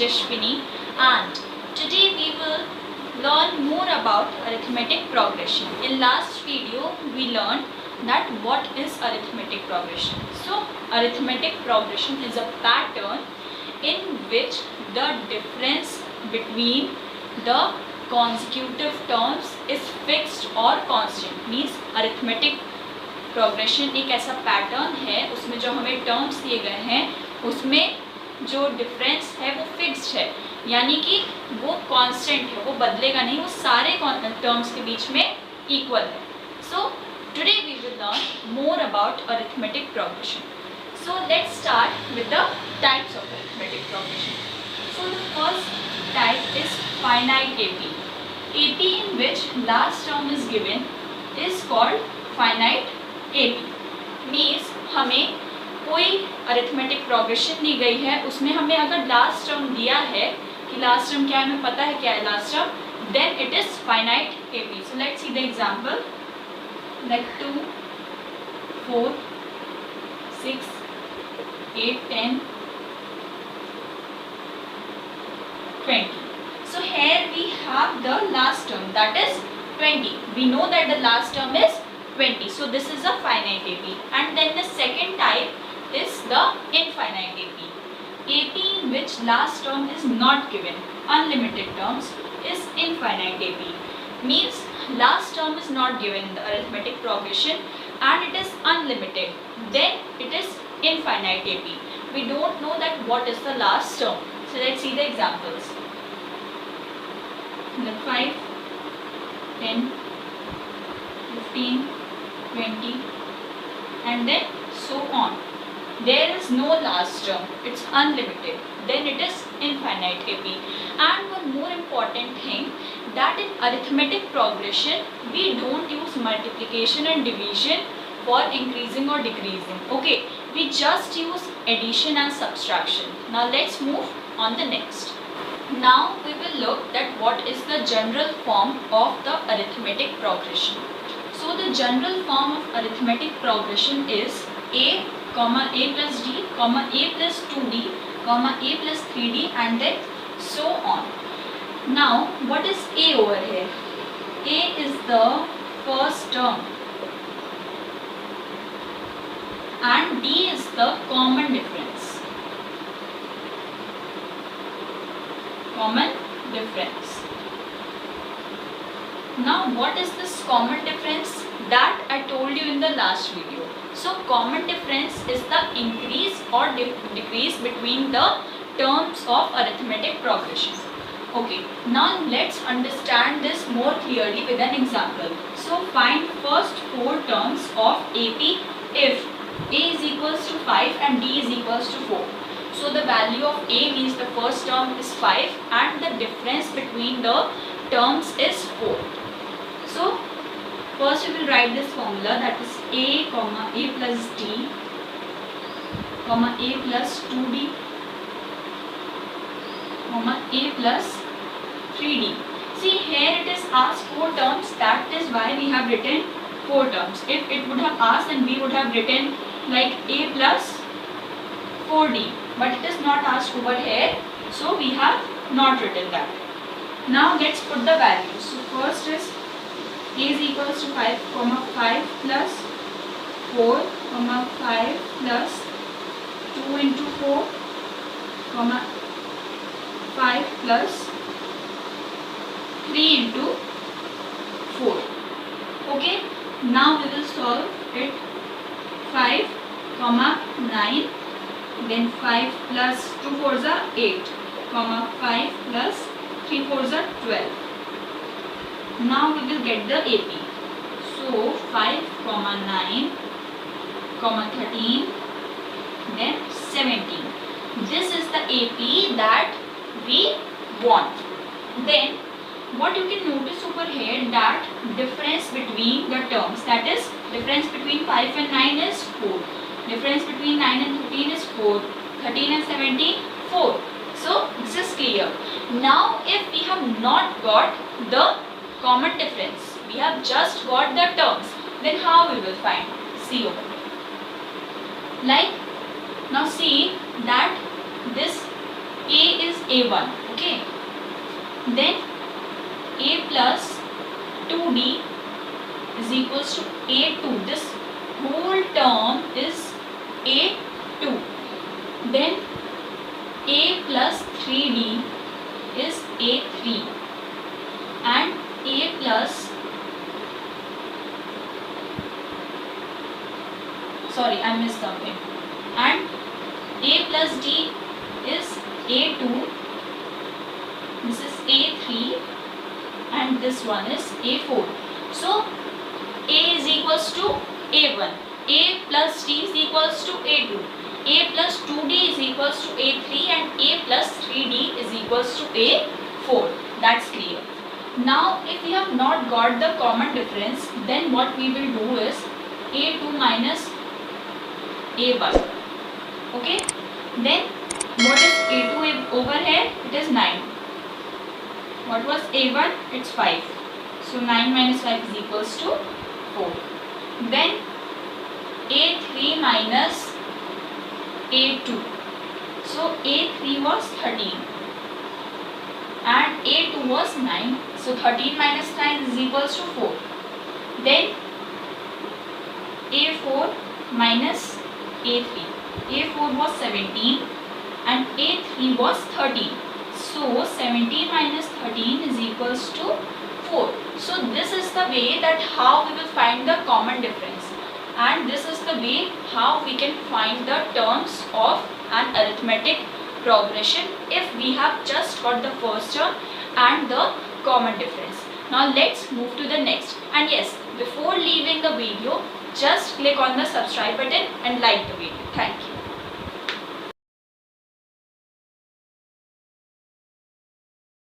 Yashwini, and today we will learn more about arithmetic progression. In last video we learned that what is arithmetic progression. So arithmetic progression is a pattern in which the difference between the consecutive terms is fixed or constant. Means arithmetic progression एक ऐसा pattern है उसमें जो हमें terms दिए गए हैं उसमें जो डिफरेंस है वो फिक्स्ड है, यानी कि वो कांस्टेंट है, वो बदलेगा नहीं, वो सारे टर्म्स के बीच में इक्वल है. So today we will learn more about arithmetic progression. So let's start with the types of arithmetic progression. So the first type is finite AP. AP in which last term is given is called finite AP. Means हमें कोई arithmetic progression दी गई है, उसमें हमें अगर last term दिया है कि लास्ट टर्म क्या है, हमें पता है क्या है last term, then it is finite AP. So let's see the example like 2, 4, 6, 8, 10, 20. So here we have the last term, that is 20. We know that the last term is 20. So this is a finite AP. And then the second type is the infinite AP. AP in which last term is not given, unlimited terms, is infinite AP. Means last term is not given in the arithmetic progression and it is unlimited. Then it is infinite AP. We don't know that what is the last term. So let's see the examples. Like 5, 10, 15, 20 and then so on. There is no last term, it's unlimited, then it is infinite AP. And one more important thing, that in arithmetic progression we don't use multiplication and division for increasing or decreasing. Okay, we just use addition and subtraction. Now let's move on the next. Now we will look at what is the general form of the arithmetic progression. So the general form of arithmetic progression is a comma a plus d comma a plus 2d comma a plus 3d and then so on. Now what is a over here? A is the first term and d is the common difference. Common difference. Now what is this common difference? That I told you in the last video. So common difference is the increase or decrease between the terms of arithmetic progression. Okay, now let's understand this more clearly with an example. So find first 4 terms of AP if a is equals to 5 and d is equals to 4. So the value of a means the first term is 5 and the difference between the terms is 4. So first we will write this formula, that is a comma a plus d comma a plus 2d comma a plus 3d. See here it is asked 4 terms, that is why we have written 4 terms. If it would have asked then we would have written like a plus 4d, but it is not asked over here, so we have not written that. Now let's put the values. So first is a is equals to 5 comma 5 plus 4 comma 5 plus 2 into 4 comma 5 plus 3 into 4. Okay, now we will solve it. 5 comma 9, then 5 plus 2 4s are 8 comma 5 plus 3 4s are 12. Now we will get the AP. So 5 comma 9 comma 13 then 17. This is the AP that we want. Then what you can notice over here, that difference between the terms, that is difference between 5 and 9 is 4. Difference between 9 and 13 is 4. 13 and 17 4. So this is clear. Now if we have not got the common difference, we have just got the terms, then how we will find? See over here. Like now see that this A is A1, okay. Then A plus 2D is equals to A2. This whole term is A2. Then A plus 3D is A3 and A plus, sorry I missed something, and A plus D is A2, this is A3 and this one is A4. So A is equals to A1, A plus D is equals to A2, A plus 2D is equals to A3 and A plus 3D is equals to A4. That's clear. Now if we have not got the common difference, then what we will do is A2 minus A1. Okay. Then what is A2 over here? It is 9. What was A1? It's 5. So 9 minus 5 is equals to 4. Then A3 minus A2. So A3 was 13 and A2 was 9. So 13 minus 9 is equals to 4. Then A4 minus A3. A4 was 17 and A3 was 13. So 17 minus 13 is equals to 4. So this is the way that how we will find the common difference, and this is the way how we can find the terms of an arithmetic progression if we have just got the first term and the common difference. Now let's move to the next. And yes, before leaving the video, just click on the subscribe button and like the video. Thank you.